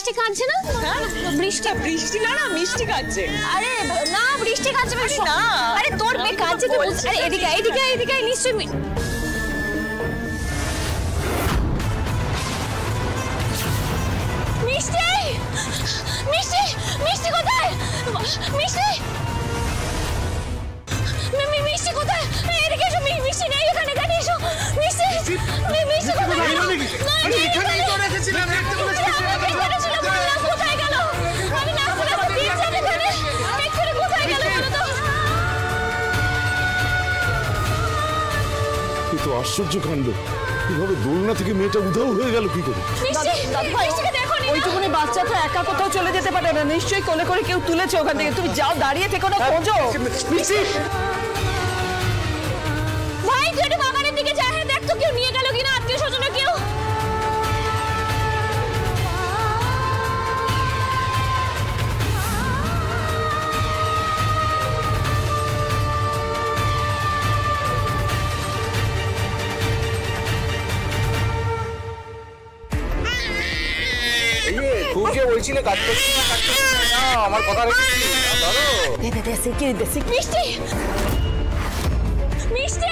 বৃষ্টি কাঁদছে না? বৃষ্টি বৃষ্টি না না মিষ্টি কাঁদছে। আরে না বৃষ্টি কাঁদছে না। আরে তোর মেয়ে কাঁদছে কি বলছিস? আরে এদিকে এদিকে এদিকে নিশ্চয়ই মিষ্টি মিষ্টি মিষ্টি কোথায়? মিষ্টি মিষ্টি কোথায়? এদিকে এসো। মিষ্টি নেই এখানে, এখানে এসো। মিষ্টি মিষ্টি কোথায়? আরে এখানেই তো রেখেছিলাম, দেখতে বলেছিলাম কোথায় গেল? আমি নাচতে নাচতে দিয়েছি এখানে, এক্ষুনি কোথায় গেল বলো তো? এ তো আশ্চর্য কাণ্ড, এভাবে দোলনা থেকে মেয়েটা উধাও হয়ে গেল কি করে? মিষ্টিকে দেখো নি, ওইটুকুনি বাচ্চাটা একা কোথাও চলে যেতে পারে না, নিশ্চয়ই কোলে করে কেউ তুলেছে ওখান থেকে। তুমি যাও, দাঁড়িয়ে থেকো না, খোঁজো। মিষ্টি ভাই তুই একটু বাগানের দিকে যা, হ্যাঁ দেখ তো কেউ নিয়ে গেল কিনা, আত্মীয় স্বজন কেউ। খুব যে বলছিলে কাজ করছি না, আমার কথা রেখেছি। মিষ্টি মিষ্টি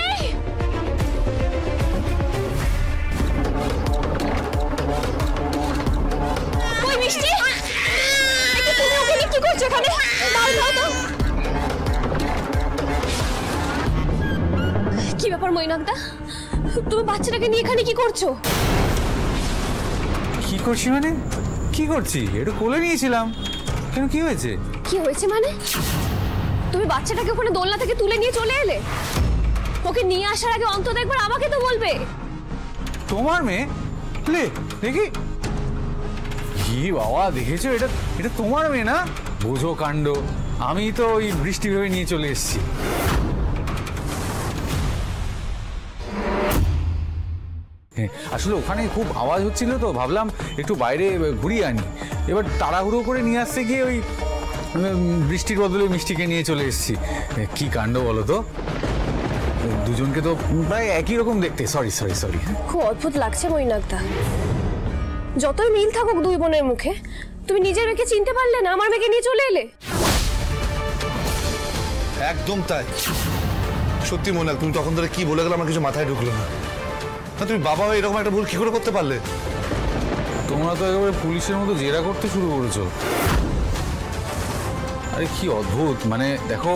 ওই মিষ্টি, তুমি ওখানে কি করছো? এখানে দাও দাও দাও। কি ব্যাপার মৈনাকদা, তুমি বাচ্চাটাকে নিয়ে এখানে কি করছো? কি করছি মানে? কি করছি? একটু কোলে নিয়েছিলাম। কেন, কি হয়েছে? কি হয়েছে মানে? তুমি বাচ্চাটাকে ওখানে দোলনা থেকে তুলে নিয়ে চলে এলে। ওকে নিয়ে আসার আগে অন্তত একবার আমাকে তো বলবে। তোমার মেয়ে? লে দেখি। কি বাবা, দেখেছো? এটা এটা তোমার মেয়ে না? বোঝো কাণ্ড, আমি তো ওই বৃষ্টি ভেবে নিয়ে চলে এসেছি। আসলে ওখানে খুব আওয়াজ হচ্ছিল তো ভাবলাম একটু বাইরে ঘুরিয়ে আনি। এবার তাড়াহুড়ো করে নিয়ে আসতে গিয়ে ওই বৃষ্টির বদলে মিষ্টিকে নিয়ে চলে এসেছি। কি কাণ্ড বলো তো, দুজনকে তো প্রায় একই রকম দেখতে। Sorry sorry sorry. খুব অদ্ভুত লাগছে মৈনাকদা, যতই মিল থাকুক দুই বোনের মুখে, তুমি নিজের মেয়েকে চিনতে পারলে না, আমার মেয়েকে নিয়ে চলে এলে। একদম তাই। সত্যি মনে, তুমি তখন ধরে কি বলে গেলে আমার কিছু মাথায় ঢুকলো না। তুমি বাবা হয়ে এরকম একটা ভুল কি করে করতে পারলে? তোমরা তো একেবারে পুলিশের মতো জেরা করতে শুরু করেছো। আরে কি অদ্ভুত, মানে দেখো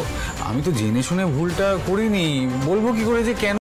আমি তো জেনে শুনে ভুলটা করিনি, বলবো কি করে যে কেন